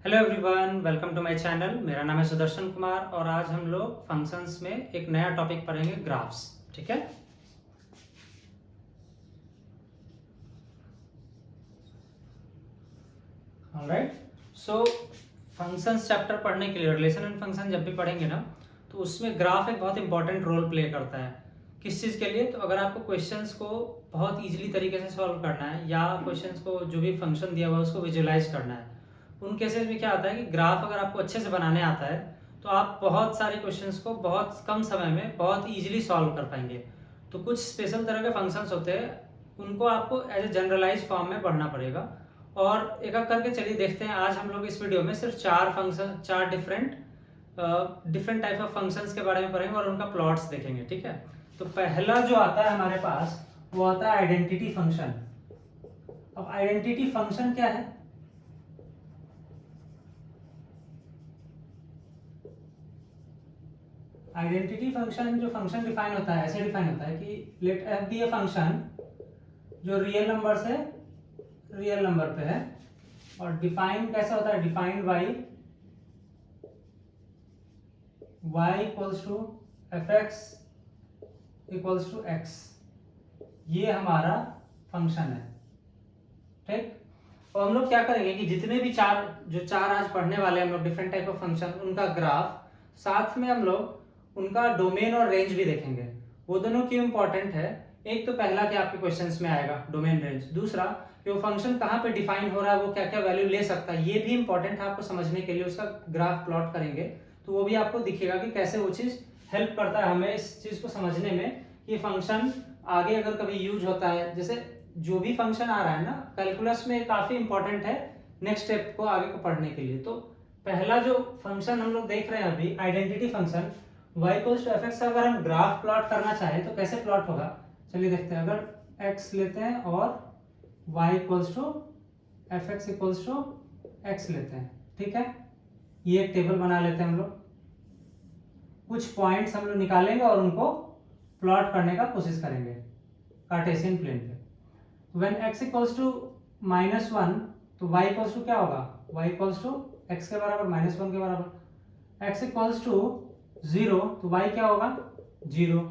Hello everyone, welcome to my channel. मेरा नाम है सुदर्शन कुमार और आज हम लोग फंक्शंस में एक नया टॉपिक पढ़ेंगे, ग्राफ्स। ठीक है। ऑलराइट। सो फंक्शंस चैप्टर पढ़ने के लिए रिलेशन एंड फंक्शन जब भी पढ़ेंगे ना, तो उसमें ग्राफ एक बहुत इंपॉर्टेंट रोल प्ले करता है। किस चीज़ के लिए? तो अगर आपको क्वेश्चंस को बहुत ईजिली तरीके से सॉल्व करना है या क्वेश्चंस को जो भी फंक्शन दिया हुआ है उसको विजुअलाइज करना है, उन केसेस में क्या आता है कि ग्राफ अगर आपको अच्छे से बनाने आता है तो आप बहुत सारे क्वेश्चंस को बहुत कम समय में बहुत ईजिली सॉल्व कर पाएंगे। तो कुछ स्पेशल तरह के फंक्शंस होते हैं, उनको आपको एज ए जनरलाइज फॉर्म में पढ़ना पड़ेगा। और एक एक करके चलिए देखते हैं। आज हम लोग इस वीडियो में सिर्फ चार डिफरेंट टाइप ऑफ फंक्शंस के बारे में पढ़ेंगे और उनका प्लॉट्स देखेंगे। ठीक है। तो पहला जो आता है हमारे पास वो आता है आइडेंटिटी फंक्शन। अब आइडेंटिटी फंक्शन क्या है? आइडेंटिटी फंक्शन, जो फंक्शन डिफाइन होता है ऐसे डिफाइन होता है कि let f be a function जो रियल नंबर से रियल नंबर पे है। और डिफाइन कैसा होता है? Defined by y equals to F x equals to x. ये हमारा फंक्शन है। ठीक। और हम लोग क्या करेंगे कि जितने भी चार आज पढ़ने वाले हैं हम लोग डिफरेंट टाइप ऑफ फंक्शन, उनका ग्राफ, साथ में हम लोग उनका डोमेन और रेंज भी देखेंगे। वो दोनों क्यों इंपॉर्टेंट है? एक तो पहला कि आपके क्वेश्चंस में आएगा डोमेन रेंज, दूसरा कि वो फंक्शन कहाँ पे डिफाइन हो रहा है, वो क्या क्या वैल्यू ले सकता है, ये भी इंपॉर्टेंट है आपको समझने के लिए। उसका ग्राफ प्लॉट करेंगे तो वो भी आपको दिखेगा कि कैसे वो चीज हेल्प करता है हमें इस चीज को समझने में कि फंक्शन आगे अगर कभी यूज होता है। जैसे जो भी फंक्शन आ रहा है ना कैलकुलस में, काफी इंपॉर्टेंट है नेक्स्ट स्टेप को आगे को पढ़ने के लिए। तो पहला जो फंक्शन हम लोग देख रहे हैं अभी, identity function y equals to F x, अगर हम ग्राफ प्लॉट करना चाहें तो कैसे प्लॉट होगा? चलिए देखते हैं। अगर x लेते हैं और y equals to F x equals to x लेते हैं, ठीक है, ये एक टेबल बना लेते हैं हम लोग। कुछ पॉइंट्स हम लोग निकालेंगे और उनको प्लॉट करने का कोशिश करेंगे कार्टेशियन प्लेन पे। व्हेन x इक्वल्स टू -1 तो y इक्वल्स टू क्या होगा? y इक्वल्स टू x के बराबर, -1 के बराबर। x इक्वल्स टू 0 तो y क्या होगा? 0।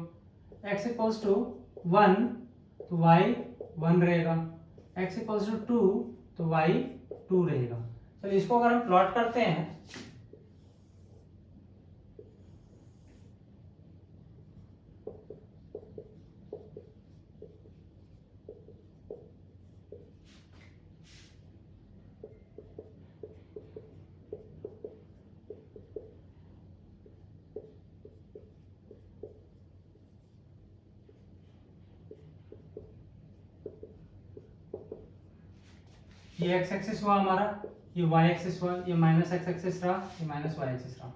x इक्वल्स टू 1 तो y 1 रहेगा। x इक्वल्स टू 2 तो y 2 रहेगा। चलिए इसको अगर हम प्लॉट करते हैं, ये x एक्सिस हुआ हमारा, ये y एक्सिस हुआ, ये माइनस x एक्सिस रहा, ये माइनस y एक्सिस रहा।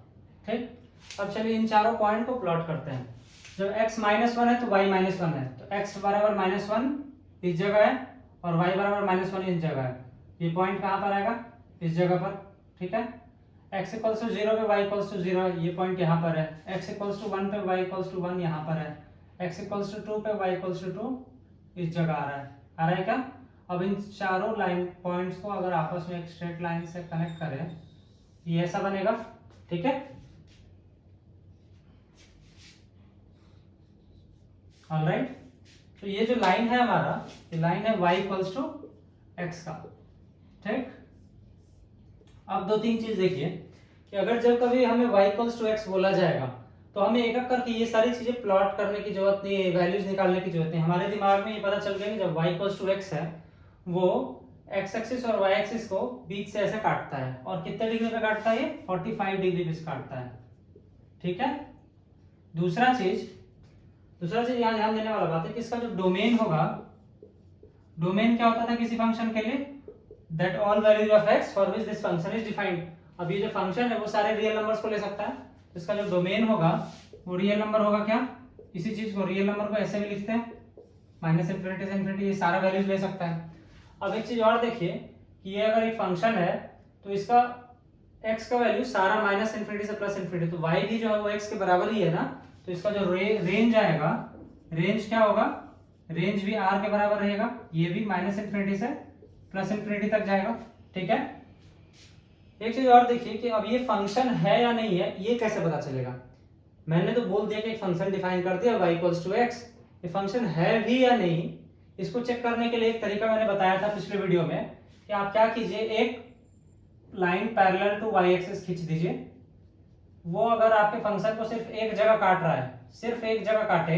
ठीक। अब चलिए इन चारों पॉइंट को प्लॉट करते हैं। जब x -1 है तो y -1 है, तो x बराबर -1 इस जगह है और y बराबर -1 इस जगह है। ये पॉइंट कहाँ पर आएगा? इस जगह पर। ठीक है। x इक्वल्स टू 0 पे y इक्वल्स टू 0, ये पॉइंट यहाँ पर है। x इक्वल्स टू 1 पे y इक्वल्स टू 1 यहाँ पर है। x इक्वल्स टू 2 पे y इक्वल्स टू 2 इस जगह आ रहा है। आ रहा है क्या? अब इन चारों लाइन पॉइंट्स को अगर आपस में एक स्ट्रेट लाइन से कनेक्ट करें, ये ऐसा बनेगा। ठीक है। ऑलराइट। तो ये जो लाइन है हमारा, ये लाइन है y इक्वल्स टू एक्स का। ठीक। अब दो तीन चीज देखिए कि अगर जब कभी हमें y इक्वल्स टू एक्स बोला जाएगा तो हमें एक एक करके ये सारी चीजें प्लॉट करने की जरूरत नहीं है, वैल्यूज निकालने की जरूरत नहीं। हमारे दिमाग में ये पता चल गया कि जब y इक्वल्स टू एक्स है वो x एक्सिस और y एक्सिस को बीच से ऐसे काटता है। और कितने डिग्री पे काटता है? ये 45 डिग्री पे काटता है। ठीक है। दूसरा चीज यहाँ ध्यान देने वाला बात है कि इसका जो डोमेन होगा, डोमेन क्या होता था किसी फंक्शन के लिए? That all values of x for which this function is defined. अब ये जो फंक्शन है वो सारे रियल नंबर्स को ले सकता है, तो इसका जो डोमेन होगा वो रियल नंबर होगा। क्या? इसी चीज को, रियल नंबर को ऐसे भी लिखते हैं, -∞ से ∞, ये सारा वैल्यूज ले सकता है। अब एक चीज और देखिए कि ये अगर एक फंक्शन है तो इसका x का वैल्यू सारा -∞ से +∞, तो y भी जो है वो x के बराबर ही है ना, तो इसका जो रेंज आएगा, रेंज क्या होगा? रेंज भी r के बराबर रहेगा। ये भी -∞ से +∞ तक जाएगा। ठीक है। एक चीज और देखिए कि अब ये फंक्शन है या नहीं है, ये कैसे पता चलेगा। मैंने तो बोल दिया कि एक फंक्शन डिफाइन कर दिया y इक्वल्स टू एक्स, ये फंक्शन है भी या नहीं, इसको चेक करने के लिए एक तरीका मैंने बताया था पिछले वीडियो में कि आप क्या कीजिए, एक line parallel to y axis खींच दीजिए। वो अगर आपके फंक्शन को सिर्फ एक जगह काट रहा है, सिर्फ एक जगह काटे,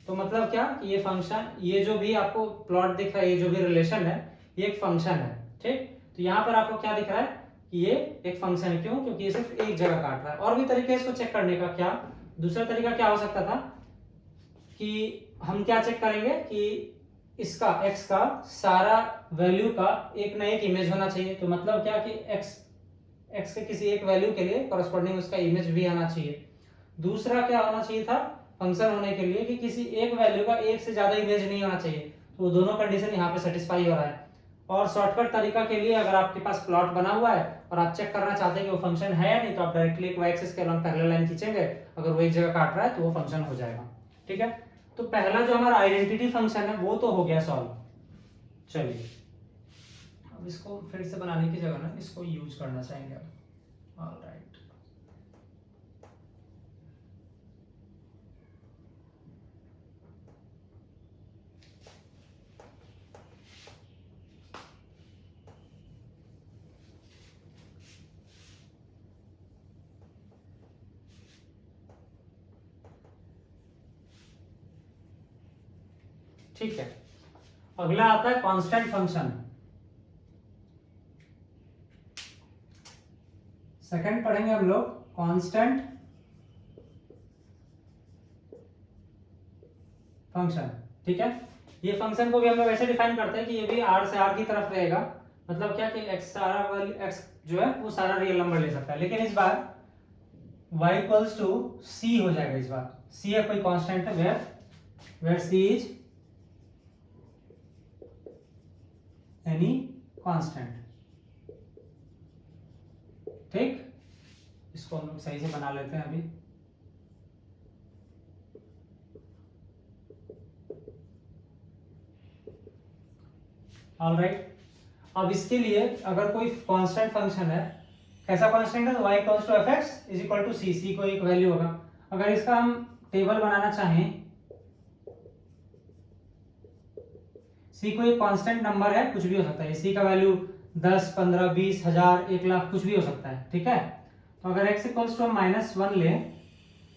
तो मतलब क्या कि ये फंक्शन, ये जो भी आपको प्लॉट दिख रहा है, ये जो भी रिलेशन है, ये एक फंक्शन है। ठीक, तो यहाँ पर आपको क्या दिख रहा है कि ये एक फंक्शन है। क्यों? क्योंकि ये सिर्फ एक जगह काट रहा है। और भी तरीके इसको चेक करने का, क्या दूसरा तरीका क्या हो सकता था कि हम क्या चेक करेंगे कि इसका x का सारा वैल्यू का एक ना एक इमेज होना चाहिए। तो मतलब क्या कि x के किसी एक वैल्यू के लिए कॉरेस्पॉन्डिंग उसका इमेज भी आना चाहिए। दूसरा क्या होना चाहिए था फंक्शन होने के लिए कि किसी एक वैल्यू का एक से ज्यादा इमेज नहीं होना चाहिए। तो दोनों कंडीशन यहाँ पे सेटिस्फाई हो रहा है। और शॉर्टकट तरीका के लिए, अगर आपके पास प्लॉट बना हुआ है और आप चेक करना चाहते हैं कि वो फंक्शन है या नहीं, तो आप डायरेक्टली एक y एक्सिस के अलॉन्ग पैरेलल लाइन खींचेंगे, अगर वो एक जगह काट रहा है तो वो फंक्शन हो जाएगा। ठीक है, तो पहला जो हमारा आइडेंटिटी फंक्शन है वो तो हो गया सॉल्व। चलिए अब इसको फिर से बनाने की जगह ना इसको यूज करना चाहेंगे अब। ऑलराइट, ठीक है। अगला आता है कांस्टेंट फंक्शन। सेकंड पढ़ेंगे हम लोग कांस्टेंट फंक्शन। ठीक है, ये फंक्शन को भी हम लोग ऐसे डिफाइन करते हैं कि ये भी r से r की तरफ रहेगा। मतलब क्या कि x सारा x जो है वो सारा रियल नंबर ले सकता है, लेकिन इस बार y इक्वल्स टू c हो जाएगा। इस बार c है कोई कांस्टेंट है, where c is any constant. ठीक, इसको हम लोग सही से बना लेते हैं अभी। ऑलराइट, अब इसके लिए अगर कोई कांस्टेंट फंक्शन है, कैसा कांस्टेंट है, तो y equals to F x is equal to C, C को एक वैल्यू होगा। अगर इसका हम टेबल बनाना चाहें, सी कोई कांस्टेंट नंबर है, कुछ भी हो सकता है, सी का वैल्यू 10, 15, 20, 1000, 1 लाख कुछ भी हो सकता है। ठीक है, तो अगर x इक्वल्स टू -1 ले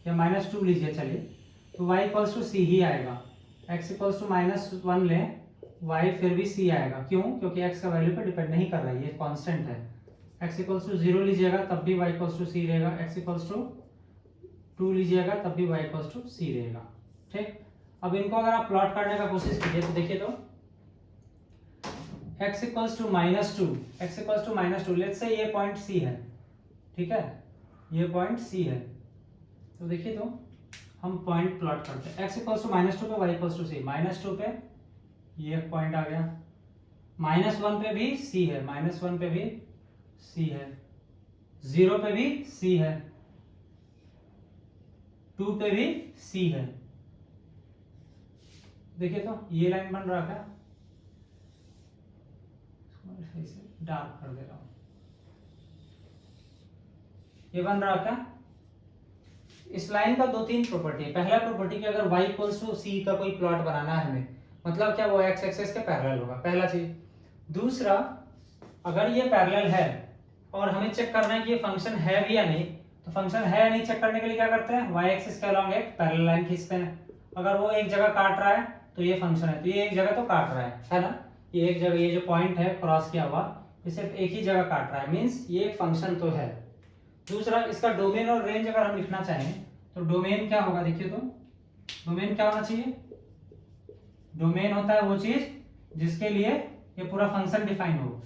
या -2 लीजिए, चलिए, तो y इक्वल्स टू सी ही आएगा। x इक्वल्स टू -1 ले, y फिर भी c आएगा। क्यों? क्योंकि x का वैल्यू पे डिपेंड नहीं कर रहा है, ये कांस्टेंट है। x इक्वल्स टू 0 लीजिएगा तब भी y इक्वल्स टू c रहेगा, x इक्वल्स टू 2 लीजिएगा तब भी y इक्वल्स टू c रहेगा। ठीक, अब इनको अगर आप प्लॉट करने का कोशिश कीजिए तो देखिए, तो x equals to -2, x equals to -2, let's say ये पॉइंट c है। ठीक है, ये पॉइंट c है, तो देखिए, तो हम पॉइंट प्लॉट करते हैं। x इक्वल्स टू -2 पे y इक्वल्स टू c, -2 पे ये एक पॉइंट आ गया, -1 पे भी c है, -1 पे भी c है, 0 पे भी c है, 2 पे भी c है। देखिए, तो ये लाइन बन रहा क्या, सही से डार्क कर दे रहा हूं, ये बन रहा क्या। इस लाइन का 2-3 प्रॉपर्टी है। पहला प्रॉपर्टी कि अगर y इक्वल्स टू c का कोई प्लॉट बनाना है हमें, मतलब क्या, वो x एक्सिस के पैरेलल होगा, पहला चीज। दूसरा, अगर ये पैरेलल है और हमें चेक करना है कि ये फंक्शन है भी या नहीं, तो फंक्शन है या नहीं चेक करने के लिए क्या करते हैं, y एक्सिस के अलॉन्ग एक पैरेलल लाइन खींचते हैं। अगर वो एक जगह काट रहा है तो ये फंक्शन है, तो ये एक जगह तो काट रहा है ना, ये एक जगह, ये जो पॉइंट है क्रॉस किया हुआ, ये सिर्फ एक ही जगह काट रहा है, मीन्स ये एक फंक्शन तो है। दूसरा, इसका डोमेन और रेंज अगर हम लिखना चाहें तो डोमेन क्या होगा, देखिए, तो डोमेन क्या होना चाहिए, डोमेन होता है वो चीज जिसके लिए ये पूरा फंक्शन डिफाइन हो।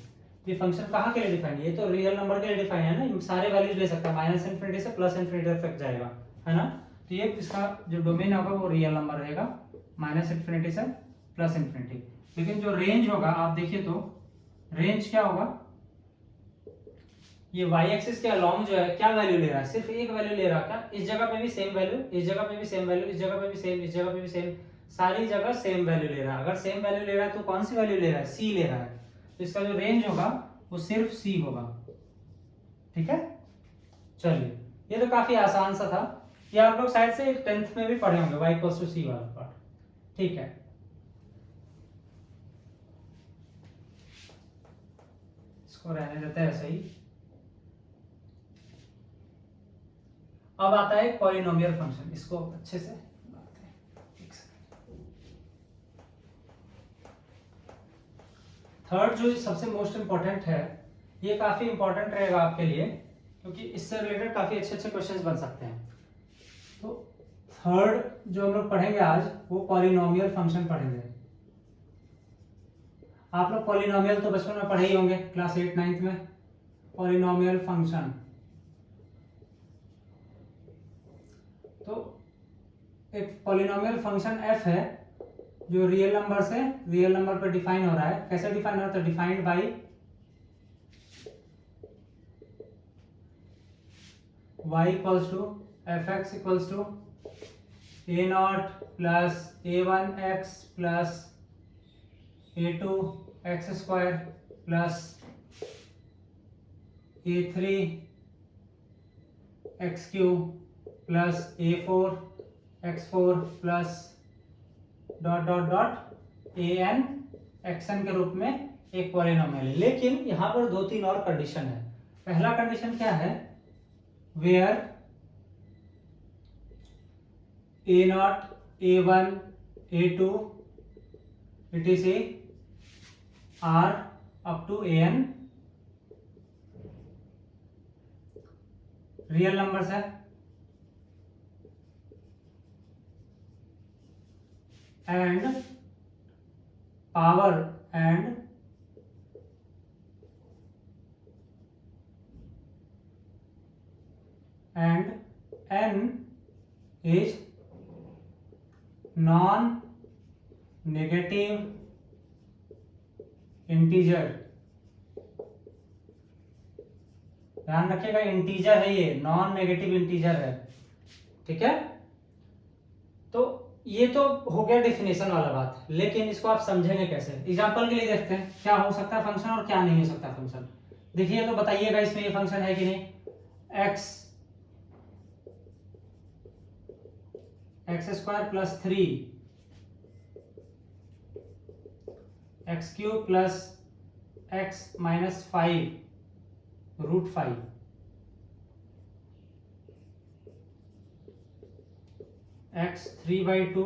ये फंक्शन कहाँ के लिए डिफाइन है, ये तो रियल नंबर के लिए डिफाइन है ना, सारे वैल्यूज ले सकता है, -∞ से +∞ तक जाएगा, है ना। तो ये इसका जो डोमेन होगा वो रियल नंबर रहेगा, -∞ से +∞। लेकिन जो रेंज होगा, आप देखिए, तो रेंज क्या होगा, ये y एक्सिस के अलोंग जो है क्या वैल्यू ले रहा है, सिर्फ एक वैल्यू ले रहा है क्या, इस जगह पे भी सेम वैल्यू, इस जगह पे भी सेम वैल्यू, इस जगह पे भी सेम, इस जगह पे भी सेम, सारी जगह सेम वैल्यू ले रहा है। अगर सेम वैल्यू ले रहा है तो कौन सी वैल्यू ले रहा है, c ले रहा है, तो इसका जो रेंज होगा वो सिर्फ c होगा। ठीक है, चलिए ये तो काफी आसान सा था, ये आप लोग शायद से 10th में भी पढ़े होंगे y इक्वल्स टू सी वाला पार्ट। ठीक है, इसको रहने देते हैं ऐसे ही। अब आता है पॉलिनोमियल फंक्शन, इसको अच्छे से बनाते हैं। थर्ड जो सबसे मोस्ट इंपॉर्टेंट है, ये काफी इंपॉर्टेंट रहेगा आपके लिए, क्योंकि इससे रिलेटेड काफी अच्छे अच्छे क्वेश्चंस बन सकते हैं। तो थर्ड जो हम लोग पढ़ेंगे आज, वो पॉलिनोमियल फंक्शन पढ़ेंगे। आप लोग पॉलिनोमियल तो बचपन में पढ़े ही होंगे, क्लास 8 9th में। पॉलिनोमियल फंक्शन, तो एक पॉलिनोमियल फंक्शन f है जो रियल नंबर से रियल नंबर पर डिफाइन हो रहा है। कैसे डिफाइन हो रहा है? तो defined by y equals to fx equals to a not plus a1x plus a2x square plus a3x cube plus a4x4 plus dot dot dot an xn के रूप में एक पॉलिनोमियल है। लेकिन यहाँ पर 2-3 और कंडीशन है। पहला कंडीशन क्या है? Where a not a1 a2 etc are up to an real numbers है and power and n is non negative integer। ध्यान रखिएगा, इंटीजर है ये, नॉन नेगेटिव इंटीजर है। ठीक है, तो ये तो हो गया डेफिनेशन वाला बात, लेकिन इसको आप समझेंगे कैसे? एग्जांपल के लिए देखते हैं क्या हो सकता है फंक्शन और क्या नहीं हो सकता फंक्शन। देखिए तो बताइएगा इसमें ये फंक्शन है कि नहीं। X square plus 3 x cube plus x minus 5 root 5 x 3/2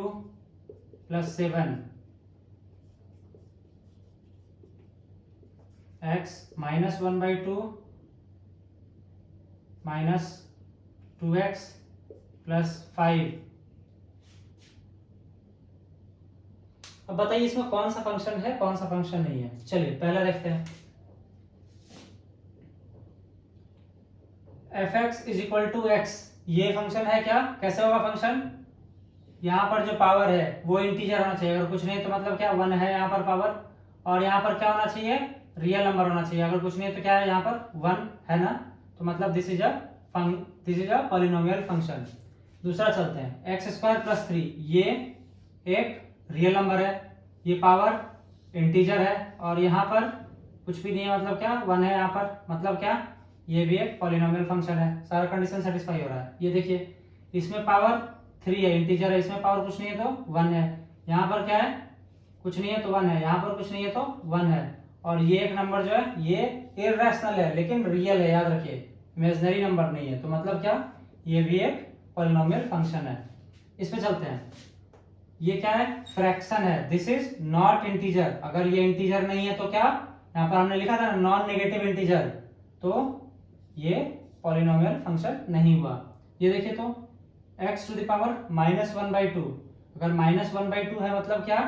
plus 7 x minus 1/2 minus 2x plus 5। अब बताइए इसमें कौन सा फंक्शन है, कौन सा फंक्शन नहीं है। चलिए पहला देखते हैं। fx is equal to x, ये फंक्शन है क्या? कैसे होगा फंक्शन? यहाँ पर जो पावर है वो इंटीजर होना चाहिए, अगर कुछ नहीं तो मतलब क्या 1 है यहाँ पर पावर, और यहाँ पर क्या होना चाहिए? रियल नंबर होना चाहिए। अगर कुछ नहीं तो क्या है यहाँ पर 1 है ना, तो मतलब this is a polynomial function. दूसरा चलते हैं, एक्स स्क्वायर प्लस 3, ये एक रियल नंबर है, ये पावर इंटीजर है, और यहाँ पर कुछ भी नहीं है मतलब क्या 1 है यहाँ पर, मतलब क्या ये भी एक पॉलिनोमियल फंक्शन है। सारा कंडीशन सेटिस्फाई हो रहा है। ये देखिए इसमें पावर 3 है, इंटीजर है, इसमें पावर कुछ नहीं है तो 1 है। यहाँ पर क्या है? कुछ नहीं है तो 1 है, यहाँ पर कुछ नहीं है तो 1 है, और ये एक नंबर जो है ये इररेशनल है लेकिन रियल है, याद रखिए, इमेजिनरी नंबर नहीं है, तो मतलब क्या ये भी एक पॉलिनोमियल फंक्शन है। इसमें चलते हैं, ये क्या है? फ्रैक्शन है, दिस इज नॉट इंटीजर। अगर ये इंटीजर नहीं है तो क्या, यहाँ पर हमने लिखा था नॉन नेगेटिव इंटीजर, तो ये पॉलिनोमियल फंक्शन नहीं हुआ। ये देखिए तो x टू द पावर -1/2, अगर -1/2 है मतलब क्या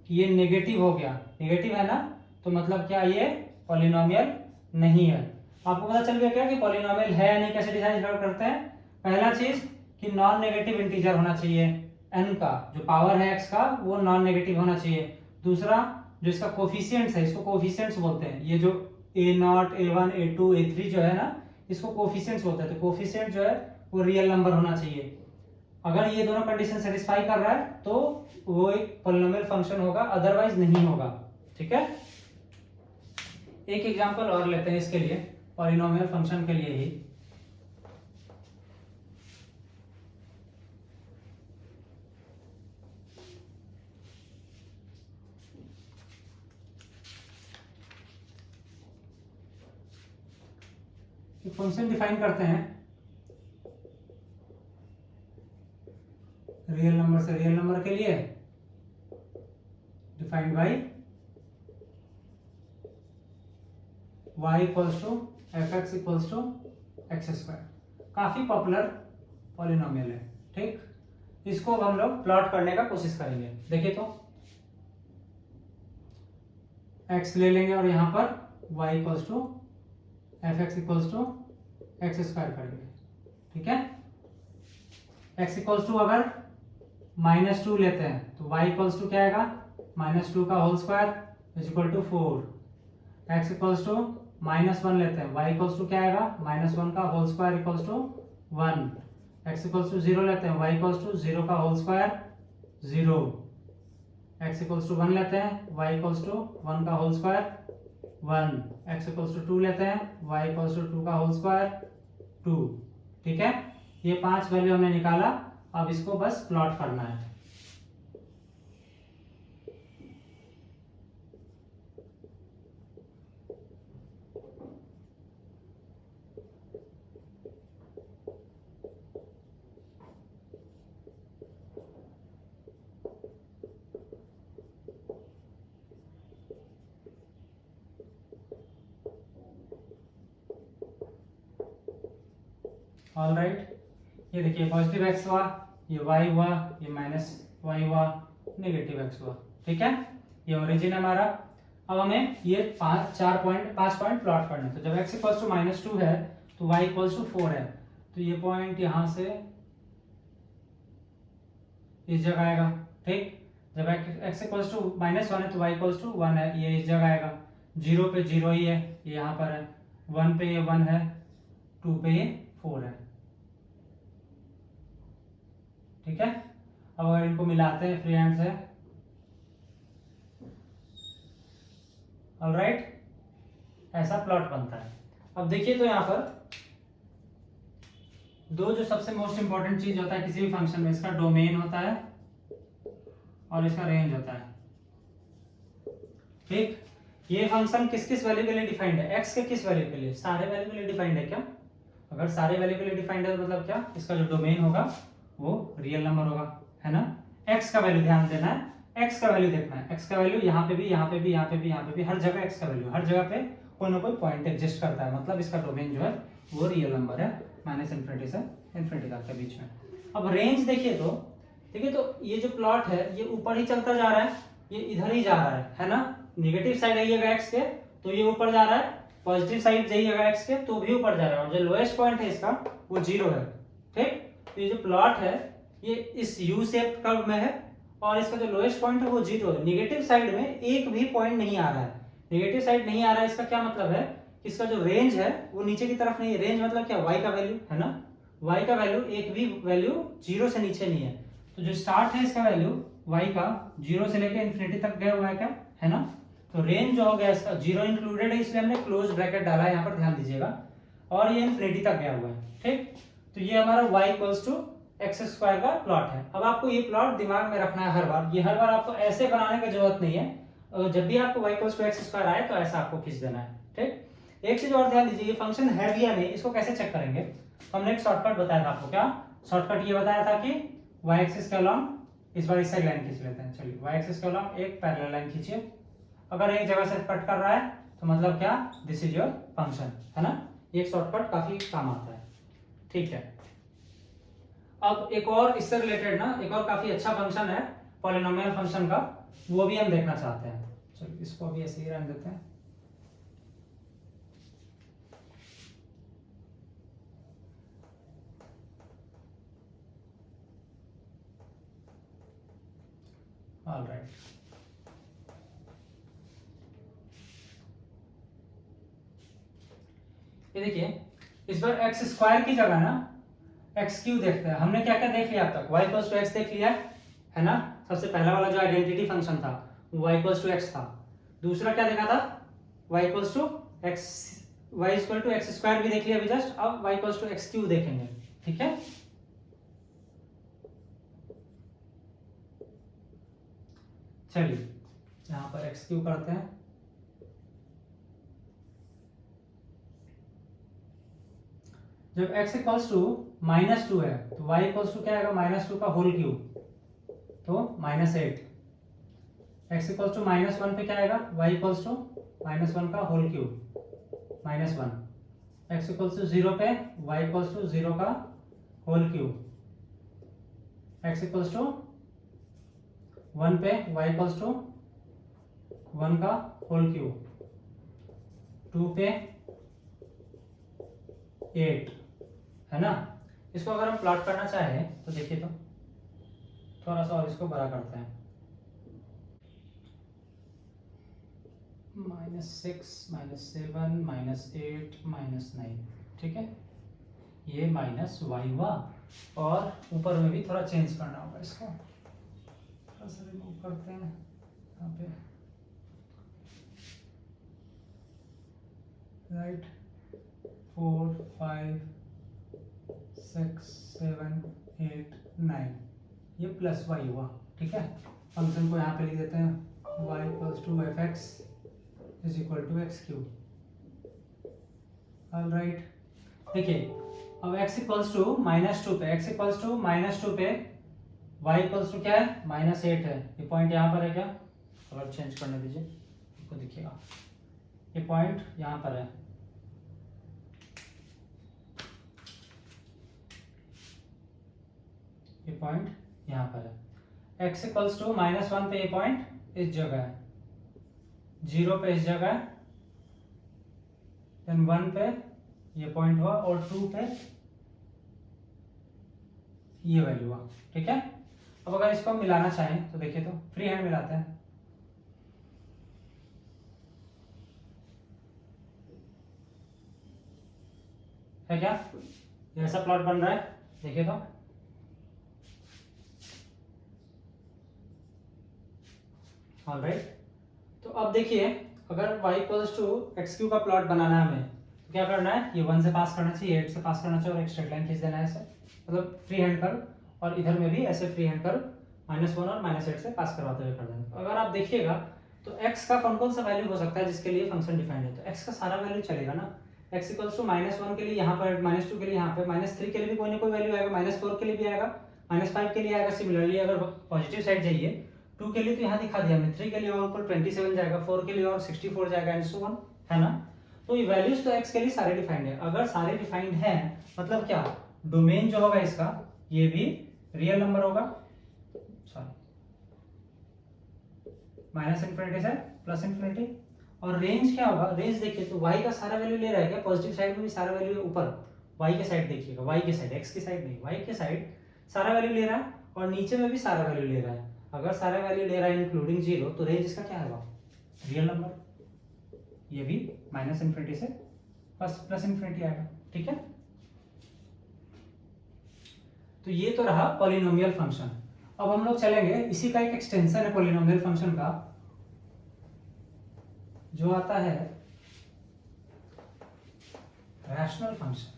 कि ये नेगेटिव हो गया, नेगेटिव है ना, तो मतलब क्या ये पॉलिनोमियल नहीं है। आपको पता चल गया क्या कि पॉलिनोमियल है या नहीं, कैसे डिसाइड करते हैं? पहला चीज कि नॉन नेगेटिव इंटीजर होना चाहिए, n का जो पावर है x का वो नॉन नेगेटिव होना चाहिए। दूसरा जो इसका कोफिशिएंट्स है, इसको कोफिशिएंट्स बोलते हैं, ये जो a0 a1 a2 a3 जो है ना, इसको कोफिशिएंट्स बोलते हैं। तो कोफिशिएंट जो है वो रियल नंबर होना चाहिए। अगर ये दोनों कंडीशन सेटिस्फाई कर रहा है तो वो एक पॉलिनोमियल फंक्शन होगा, अदरवाइज नहीं होगा। ठीक है, एक एग्जांपल और लेते हैं इसके लिए। पॉलिनोमियल फंक्शन के लिए ही। फंक्शन डिफाइन करते हैं रियल नंबर से रियल नंबर के लिए, defined by y equals to F x equals to x square. काफी पॉपुलर पॉलिनोमियल है, ठीक। इसको अब हम लोग प्लॉट करने का कोशिश करेंगे। देखिए तो x ले लेंगे और यहाँ पर y equals to F x equals to x square करेंगे, ठीक है। x इक्वल्स टू अगर -2 लेते हैं तो y इक्वल्स टू क्या आएगा, -2 का whole square is equal to 4। x equals to -1 लेते हैं, y इक्वल्स टू क्या आएगा, -1 का whole square equals to 1। x equals to 0 लेते हैं, y इक्वल्स टू 0 का whole square 0। x equals to 1 लेते हैं, y इक्वल्स टू 1 का whole square 1। x equals to 2 लेते हैं, y इक्वल्स टू 2 का होल स्क्वायर 2, ठीक है। ये 5 वैल्यू हमने निकाला, अब इसको बस प्लॉट करना है। ऑल राइट, ये देखिए पॉजिटिव एक्स हुआ, ये y हुआ, ये -y हुआ, नेगेटिव एक्स हुआ, ठीक है। ये ओरिजिन है हमारा। अब हमें ये 5 पॉइंट प्लॉट करना है। तो जब x इक्वल्स टू -2 है तो y इक्वल्स टू 4 है, तो ये पॉइंट यहां से इस जगह आएगा, ठीक। जब x इक्वल्स टू -1 है तो y इक्वल्स टू 1 है, ये इस जगह आएगा। 0 पे 0 ही है, ये यहाँ पर है। 1 पे ये 1 है, 2 पे ये 4 है, ठीक है। अब अगर इनको मिलाते हैं फ्री हैंड से, ऑलराइट, ऐसा प्लॉट बनता है। अब देखिए तो यहाँ पर दो जो सबसे मोस्ट इंपॉर्टेंट चीज होता है किसी भी फंक्शन में, इसका डोमेन होता है और इसका रेंज होता है, ठीक। ये फंक्शन किस किस वैल्यू के लिए डिफाइंड है, x के किस वैल्यू के लिए, सारे वैल्यू के लिए डिफाइंड है क्या। अगर सारे वैल्यू के लिए डिफाइंड है तो मतलब क्या, इसका जो डोमेन होगा वो रियल नंबर होगा, है ना। x का वैल्यू ध्यान देना है, x का वैल्यू देखना है। x का वैल्यू यहाँ पे भी, यहाँ पे भी, यहाँ पे भी, यहाँ पे भी, हर जगह x का वैल्यू, हर जगह पे कोई ना कोई पॉइंट एग्जिस्ट करता है, मतलब इसका डोमेन जो है वो रियल नंबर है, -इन्फिनिटी से इन्फिनिटी तक के बीच में। अब रेंज देखिए तो ये जो प्लॉट है ये ऊपर ही चलता जा रहा है, ये इधर ही जा रहा है ना। निगेटिव साइड आइएगा x के तो ये ऊपर जा रहा है, पॉजिटिव साइड जाइएगा x के तो भी ऊपर जा रहा है, और जो लोएस्ट पॉइंट है इसका वो 0 है, ठीक। तो ये जो प्लॉट है ये इस यू शेप कर्व में है, और इसका जो लोएस्ट पॉइंट है वो 0 है। निगेटिव साइड में एक भी पॉइंट नहीं आ रहा है, निगेटिव साइड नहीं आ रहा है, इसका क्या मतलब है, इसका जो रेंज है वो नीचे की तरफ नहीं है। रेंज मतलब क्या, y का वैल्यू है ना, y का वैल्यू एक भी वैल्यू 0 से नीचे नहीं है। तो जो स्टार्ट है इसका वैल्यू y का 0 से लेकर इन्फिनिटी तक गया हुआ है क्या, है ना। तो रेंज जो हो गया इसका 0 इंक्लूडेड है, इसलिए हमने क्लोज ब्रैकेट डाला है, यहाँ पर ध्यान दीजिएगा, और ये इन्फिनिटी तक गया हुआ है, ठीक। तो ये हमारा y equals to x square का प्लॉट है। अब आपको ये प्लॉट दिमाग में रखना है हर बार, ये हर बार आपको ऐसे बनाने की जरूरत नहीं है। जब भी आपको y equals to x square आए तो ऐसा आपको खींच देना है, ठीक। एक चीज और ध्यान दीजिए, ये फंक्शन है भी या नहीं, इसको कैसे चेक करेंगे। तो हमने एक शॉर्टकट बताया था आपको, क्या शॉर्टकट, ये बताया था कि y एक्सिस के अलॉन्ग, इस बार इससे लाइन खींच लेते हैं, चलिए y एक्सिस के अलॉन्ग एक पैरेलल लाइन खींचिए। अगर एक जगह से कट कर रहा है तो मतलब क्या, दिस इज योर फंक्शन, है ना। ये शॉर्टकट काफी काम आता है, ठीक है। अब एक और इससे रिलेटेड ना, एक और काफी अच्छा फंक्शन है पॉलिनोमियल फंक्शन का, वो भी हम देखना चाहते हैं। चलिए इसको भी ऐसे ही रहने देते हैं। ऑलराइट, ये देखिए इस बार एक्स स्क्वायर की जगह ना एक्स क्यू देखते हैं। हमने क्या क्या देख लिया अब तक, y इक्वल्स टू एक्स देख लिया है ना। सबसे पहला वाला जो आइडेंटिटी फंक्शन था वो y इक्वल्स टू एक्स था। दूसरा क्या देखा था, y equals to x y equal to x square भी देख लिया अभी जस्ट, अब y equal to x cube देखेंगे, ठीक है। चलिए यहाँ पर एक्स क्यूब करते हैं। जब x इक्वल्स टू -2 है तो y इक्वल्स टू क्या आएगा, -2 का होल क्यूब, तो -8। x इक्वल्स टू -1 पे क्या आएगा, y इक्वल्स टू -1 का whole cube, -1। x equals to 0 पे y इक्वल्स टू 0 का whole cube, x equals to 1 पे y इक्वल्स टू 1 का होल क्यूब, 2 पे 8, है ना। इसको अगर हम प्लॉट करना चाहें तो देखिए, तो थोड़ा सा और इसको बड़ा करते हैं, -6 -7 -8 -9, ठीक है। ये -y हुआ, और ऊपर में भी थोड़ा चेंज करना होगा, इसको थोड़ा सा रिमूव करते हैं यहाँ पे, राइट। 4 5 6 7 8 9, ये प्लस y हुआ, ठीक है। फंक्शन को यहाँ पे लिख देते हैं, y equals to F x is equal to x cube, all right. देखिए अब x इक्वल्स टू -2 पे, x इक्वल्स टू -2 पे y इक्वल्स टू क्या है, -8 है। ये पॉइंट यहाँ पर है क्या, कलर चेंज करने दीजिए, आपको दिखेगा ये पॉइंट यहाँ पर है, ये पॉइंट यहाँ पर है। x इक्वल्स टू -1 पे ये पॉइंट इस जगह है, 0 पे इस जगह है, देन 1 पे ये पॉइंट हुआ, और 2 पे ये वैल्यू हुआ, ठीक है। अब अगर इसको मिलाना चाहें तो देखिए, तो फ्री हैंड मिलाते हैं, है क्या, ये ऐसा प्लॉट बन रहा है, देखिए तो। ऑलराइट, तो अब देखिए अगर y equals to x cube का प्लॉट बनाना है हमें, तो क्या करना है, ये 1 से पास करना चाहिए, 8 से पास करना चाहिए, और एक स्ट्रेट लाइन खींच देना है ऐसे, मतलब फ्री हैंड कर्व, और इधर में भी ऐसे फ्री हैंड कर्व -1 और -8 से पास करवाते हुए कर देना। अगर आप देखिएगा तो x का कौन कौन सा वैल्यू हो सकता है जिसके लिए फंक्शन डिफाइंड है, तो x का सारा वैल्यू चलेगा ना। x इक्वल्स टू -1 के लिए यहाँ पर, -2 के लिए यहाँ पे, -3 के लिए भी कोई ना कोई वैल्यू आएगा, -4 के लिए भी आएगा, -5 के लिए आएगा। सिमिलरली अगर पॉजिटिव साइड जाइए, 2 के लिए तो यहाँ दिखा दिया हमने, 3 के लिए और ऊपर 27 जाएगा, 4 के लिए और 64 जाएगा, एंड सो ऑन, है ना। तो ये वैल्यूज तो x के लिए सारे डिफाइंड है। अगर सारे डिफाइंड हैं मतलब क्या, डोमेन जो होगा इसका ये भी रियल नंबर होगा, सॉरी -इनफिनिटी से +इनफिनिटी। और रेंज क्या होगा, रेंज देखिए तो y का सारा वैल्यू ले रहा है क्या, पॉजिटिव साइड में भी सारा वैल्यू ऊपर, y के साइड देखिएगा, y के साइड, x की साइड नहीं, y के साइड सारा वैल्यू ले रहा है, और नीचे में भी सारा वैल्यू ले रहा है। अगर सारा वैल्यू ले रहा है इंक्लूडिंग 0, तो रेंज इसका क्या होगा, रियल नंबर, ये भी -इनफिनिटी से +इनफिनिटी आएगा, ठीक है। तो ये तो रहा पॉलिनोमियल फंक्शन। अब हम लोग चलेंगे, इसी का एक एक्सटेंशन है पॉलिनोमियल फंक्शन का, जो आता है रैशनल फंक्शन,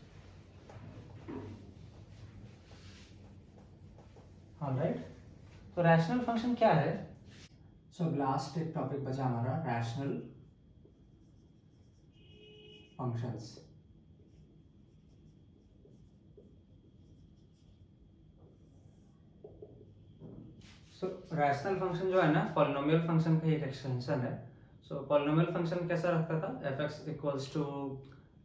ऑलराइट। तो रैशनल फंक्शन क्या है, सो लास्ट एक टॉपिक बचा हमारा रैशनल फंक्शंस। सो रैशनल फंक्शन जो है ना, पॉलिनोमियल फंक्शन का एक एक्सटेंशन है। सो पॉलिनोमियल फंक्शन कैसा रखता था, f(x) equals to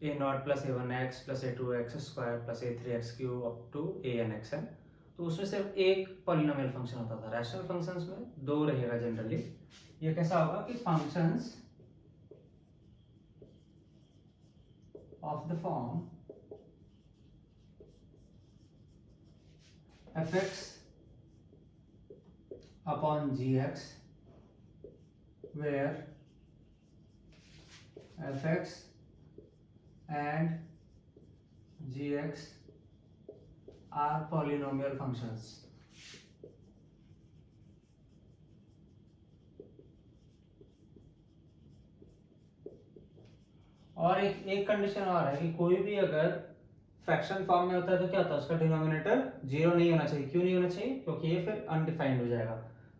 a0 + a1x + a2x² + a3x³ up to a(n)(xn). तो उसमें सिर्फ एक पॉलिनोमियल फंक्शन होता था। रैशनल फंक्शंस में दो रहेगा जनरली। ये कैसा होगा कि functions of the form f(x) upon gx where f(x) and gx are polynomial functions. और एक कंडीशन और है कि कोई भी अगर फ्रैक्शन फॉर्म में होता है तो क्या होता है, उसका डिनोमिनेटर जीरो नहीं होना चाहिए। क्यों नहीं होना चाहिए? क्योंकि ये फिर अनडिफाइंड हो जाएगा।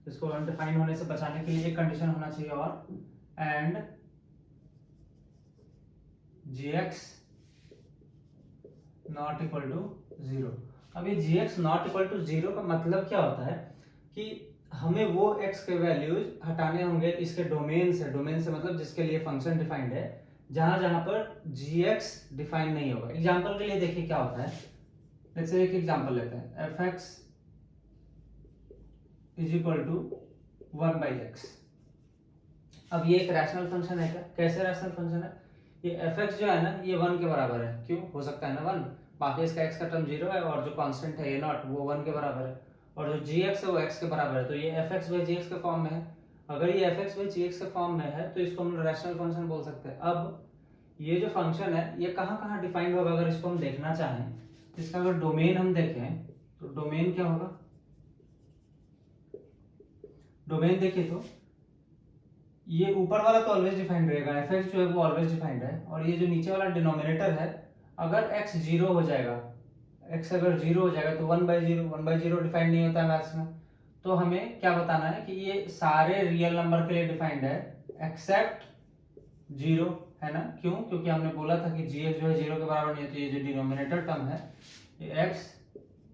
तो इसको अनडिफाइंड होने से बचाने के लिए एक कंडीशन होना चाहिए और, and gx not equal to zero. अब ये gx not equal to zero का मतलब क्या होता है कि हमें वो x के वैल्यूज हटाने होंगे इसके डोमेन से। डोमेन से मतलब जिसके लिए फंक्शन डिफाइंड है, जहां जहां पर gx डिफाइन नहीं होगा। एग्जांपल के लिए देखिए क्या होता है। जैसे एक एग्जांपल लेते हैं, fx is equal to 1/x। अब ये एक रैशनल फंक्शन है क्या? कैसे रैशनल फंक्शन है? ये fx जो है ना, ये 1 के बराबर है। क्यों हो सकता है ना 1? बाकी इसका x का टर्म 0 है और जो कांस्टेंट है ये नॉट, वो 1 के बराबर है। और जो gx है वो x के बराबर है, तो ये fx/gx के फॉर्म में है। अगर ये fx/gx के फॉर्म में है तो इसको हम रैशनल फंक्शन बोल सकते हैं। अब ये जो फंक्शन है ये कहाँ कहाँ डिफाइंड होगा अगर इसको हम देखना चाहें, इसका अगर डोमेन हम देखें तो डोमेन क्या होगा? डोमेन देखिए तो ये ऊपर वाला तो ऑलवेज डिफाइंड रहेगा, fx जो है वो ऑलवेज डिफाइंड है। और ये जो नीचे वाला डिनोमिनेटर है, अगर x जीरो हो जाएगा, x अगर जीरो हो जाएगा तो 1/0 डिफाइंड नहीं होता है मैथ्स में। तो हमें क्या बताना है कि ये सारे रियल नंबर के लिए डिफाइंड है एक्सेप्ट जीरो, है ना? क्यों? क्योंकि हमने बोला था कि gx जो है जीरो के बराबर नहीं है, तो ये जो डिनोमिनेटर टर्म है ये x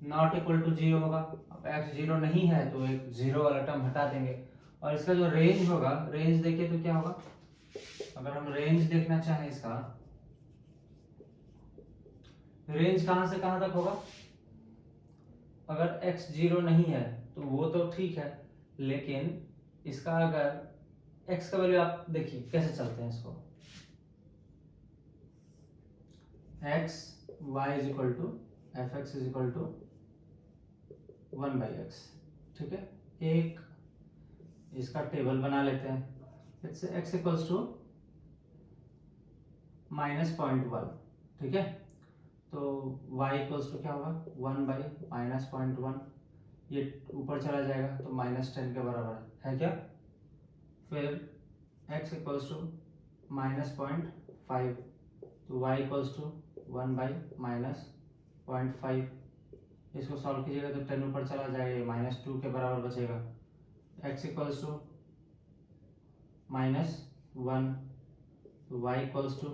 not equal to zero होगा। अब x जीरो नहीं है तो एक जीरो वाला टर्म हटा देंगे। और इसका जो रेंज होगा, रेंज देखिए तो क्या होगा? अगर हम रेंज देखना चाहें इसका, रेंज कहां से कहां तक होगा? अगर x जीरो नहीं है तो वो तो ठीक है, लेकिन इसका अगर x का वैल्यू आप देखिए कैसे चलते हैं इसको, x y is equal to fx is equal to 1/x। ठीक है, एक इसका टेबल बना लेते हैं। It's x equals to -0.1। ठीक है, तो y इक्वल्स टू क्या होगा? 1/-0.1। ये ऊपर चला जाएगा तो -10 के बराबर है क्या? फिर x इक्वल्स टू -0.5, तो y इक्वल्स टू 1/-0.5। इसको सॉल्व कीजिएगा तो 10 ऊपर चला जाएगा, -2 के बराबर बचेगा। x इक्वल्स टू -1, तो y इक्वल्स टू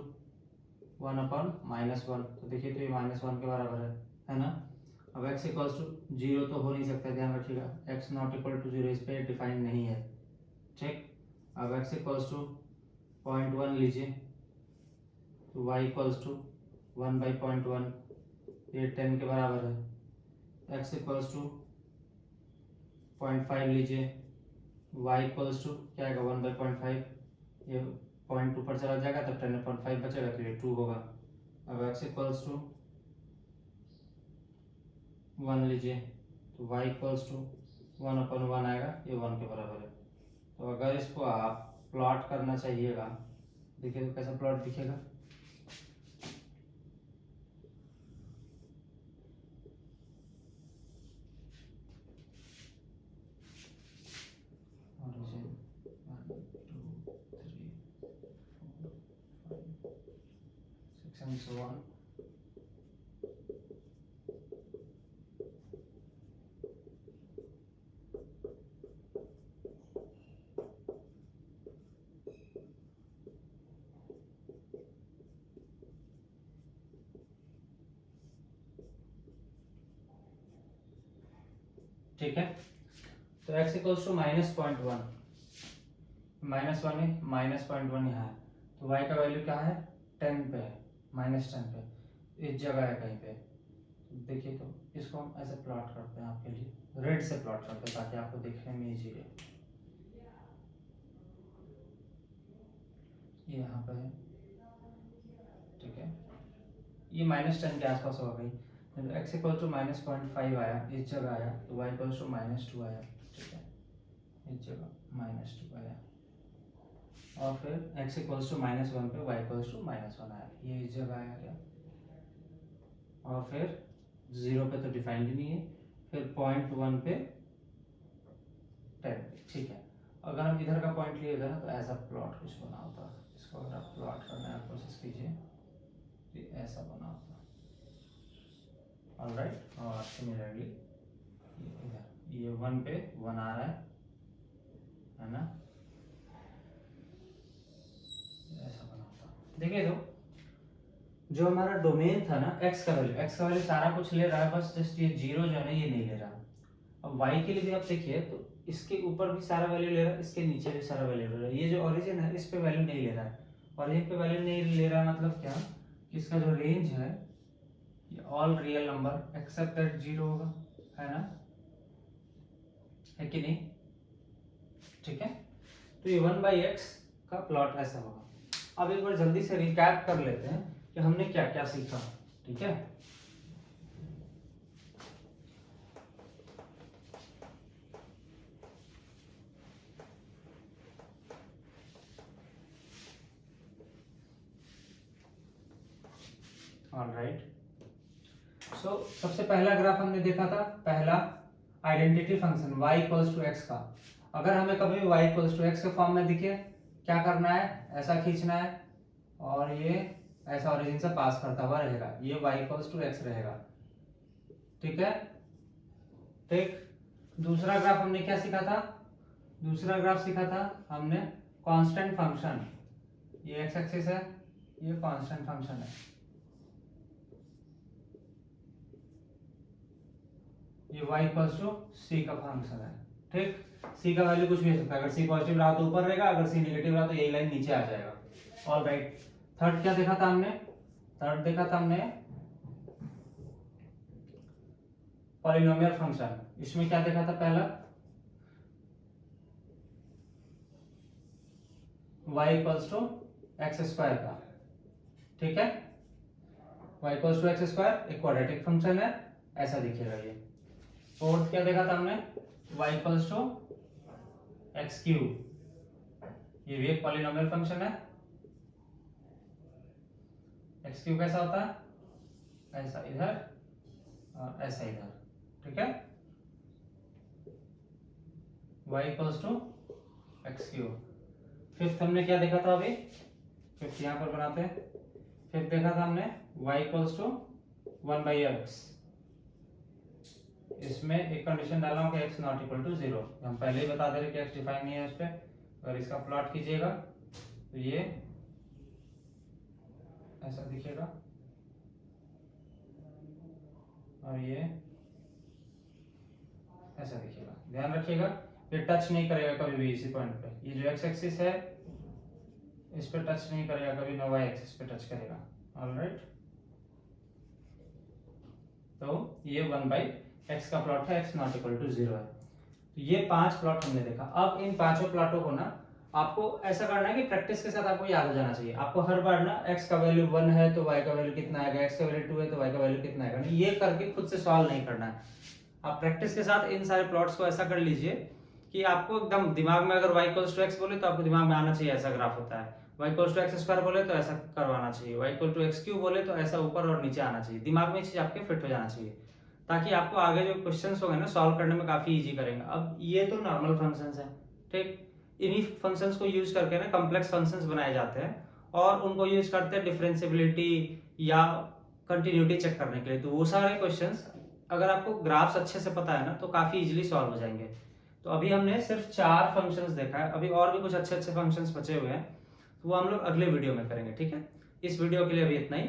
1/-1। तो देखिए तो ये -1 के बराबर है ना? अब x इक्वल्स टू जीरो तो हो नहीं सकता, ध्यान रखिएगा, x not equal to zero इस पे डिफाइंड नहीं है। ठीक, अब x इक्वल्स टू 0.1 लीजिए, तो y इक्वल्स टू 1/0.1, ये 10 के बराबर है। x इक्वल्स टू 0.5 लीजिए, y इक्वल्स टू क्या आएगा? 1/0.5, ये पॉइंट ऊपर चला जाएगा तो 10/5 बचेगा, तो ये 2 होगा। अब x इक्वल्स टू 1 लीजिए, तो y इक्वल्स टू 1/1 आएगा, ये 1 के बराबर है। तो अगर इसको आप प्लॉट करना चाहिएगा, देखिए तो कैसा प्लॉट दिखेगा? origin 1 2 3 4 5 6 and so on। ठीक है, तो x इक्वल्स टू -0.1, -1 है, -0.1 यहाँ है, तो y का वैल्यू क्या है? 10 पे है, -10 पे इस जगह है कहीं पे। देखिए तो इसको हम ऐसे प्लॉट करते हैं आपके लिए, रेड से प्लॉट करते हैं ताकि आपको देखने में इजी है। ये यहाँ पे है, ठीक है, ये -10 के आसपास हो गई। जब x इक्वल टू -0.5 आया, इस जगह आया, तो y इक्वल टू -2 आया। ठीक है, इस जगह -2 आया, और फिर x इक्वल्स टू -1 पे y इक्वल्स टू -1 आया, ये इस जगह आया क्या? और फिर 0 पे तो डिफाइंड ही नहीं है, फिर 0.1 पे 10। ठीक है, अगर हम इधर का पॉइंट लिए होता ना तो ऐसा प्लॉट कुछ बना होता इसका। को अगर आप प्लॉट करना है कोशिश कीजिए तो ऐसा बना होता। ऑलराइट, और सिमिलरली ये 1 पे 1 आ रहा है ना, ऐसा बना होता। देखिए तो जो हमारा डोमेन था ना, एक्स का वैल्यू सारा कुछ ले रहा है, बस जस्ट ये जीरो जो है ना ये नहीं ले रहा। अब वाई के लिए भी आप देखिए तो इसके ऊपर भी सारा वैल्यू ले रहा है, इसके नीचे भी सारा वैल्यू ले रहा है। ये जो ओरिजिन है इस पे वैल्यू नहीं ले रहा है, ओरिजिन पे वैल्यू नहीं ले रहा है मतलब क्या कि इसका जो रेंज है ये all real number except that zero होगा, है ना, है कि नहीं? ठीक है, तो ये 1/x का प्लॉट ऐसा होगा। अब एक बार जल्दी से रिकैप कर लेते हैं कि हमने क्या क्या सीखा। ठीक है, ऑलराइट। सो सबसे पहला ग्राफ हमने देखा था, पहला identity function y equals to x का। अगर हमें कभी y इक्वल्स टू x के फॉर्म में दिखे, क्या करना है, ऐसा खींचना है और ये ऐसा ओरिजिन से पास करता हुआ रहेगा, ये y इक्वल्स टू x रहेगा। ठीक है, ठीक। दूसरा ग्राफ हमने क्या सीखा था, दूसरा ग्राफ सीखा था हमने कांस्टेंट फंक्शन, ये x एक्सिस है, ये कांस्टेंट फंक्शन है, ये y इक्वल्स टू c का फंक्शन है। ठीक, c का वैल्यू कुछ भी हो सकता है, अगर c पॉजिटिव रहा तो ऊपर रहेगा, अगर c नेगेटिव रहा तो यही लाइन नीचे आ जाएगा। ऑलराइट, थर्ड क्या देखा था हमने, थर्ड देखा था हमने पॉलिनोमियल फंक्शन। इसमें क्या देखा था, पहला y equals to x square का। ठीक है, y equals to x square एक क्वाड्रेटिक फंक्शन है, ऐसा दिखेगा ये। फोर्थ क्या देखा था हमने, y equals to x cube, ये भी एक पॉलिनोमियल फंक्शन है। एक्स क्यूब कैसा होता है, ऐसा इधर और ऐसा इधर। ठीक है, y equals to x cube. Fifth हमने क्या देखा था, अभी फिफ्थ यहाँ पर बनाते हैं। फिफ्थ देखा था हमने y इक्वल्स टू 1/x। इसमें एक कंडीशन डाला हूं कि x नॉट इक्वल टू 0, हम पहले ही बता दे रहे कि x डिफाइन नहीं है उस पे। अगर इसका प्लॉट कीजिएगा तो ये ऐसा दिखेगा और ये ऐसा दिखेगा। ध्यान रखिएगा ये टच नहीं करेगा कभी भी इसी पॉइंट पे, ये जो x एक्सिस है इस पे टच नहीं करेगा कभी, ना y एक्सिस पे टच करेगा। ऑलराइट, तो ये 1/x का प्लॉट है, x नॉट इक्वल टू 0 है। तो ये 5 प्लॉट हमने देखा। अब इन पांचों प्लॉटों को ना आपको ऐसा करना है कि प्रैक्टिस के साथ आपको याद हो जाना चाहिए। आपको हर बार ना x का वैल्यू 1 है तो y का वैल्यू कितना आएगा, x का वैल्यू 2 है तो y का वैल्यू कितना आएगा, ये करके खुद से सॉल्व नहीं करना है। आप प्रैक्टिस के साथ इन सारे प्लॉट्स को ऐसा कर लीजिए कि आपको एकदम दिमाग में, अगर y इक्वल्स टू x बोले तो आपको दिमाग में आना चाहिए ऐसा ग्राफ होता है, y equals to x square बोले तो ऐसा करवाना चाहिए, y equal to x cube बोले तो ऐसा ऊपर और नीचे आना चाहिए। दिमाग में ये चीज आपके फिट हो जाना चाहिए, ताकि आपको आगे जो क्वेश्चंस होंगे ना सॉल्व करने में काफी इजी करेंगे। अब ये तो नॉर्मल फंक्शंस हैं, ठीक, इन्हीं फंक्शंस को यूज करके ना कॉम्प्लेक्स फंक्शंस बनाए जाते हैं और उनको यूज करते हैं डिफरेंशिएबिलिटी या कंटिन्यूटी चेक करने के लिए। तो वो सारे क्वेश्चंस अगर आपको ग्राफ्स अच्छे से पता है ना तो काफी इजीली सॉल्व हो जाएंगे। तो अभी हमने सिर्फ 4 फंक्शंस देखा है, अभी और भी कुछ अच्छे अच्छे फंक्शंस बचे हुए हैं, तो वो हम लोग अगले वीडियो में करेंगे। ठीक है, इस वीडियो के लिए अभी इतना ही।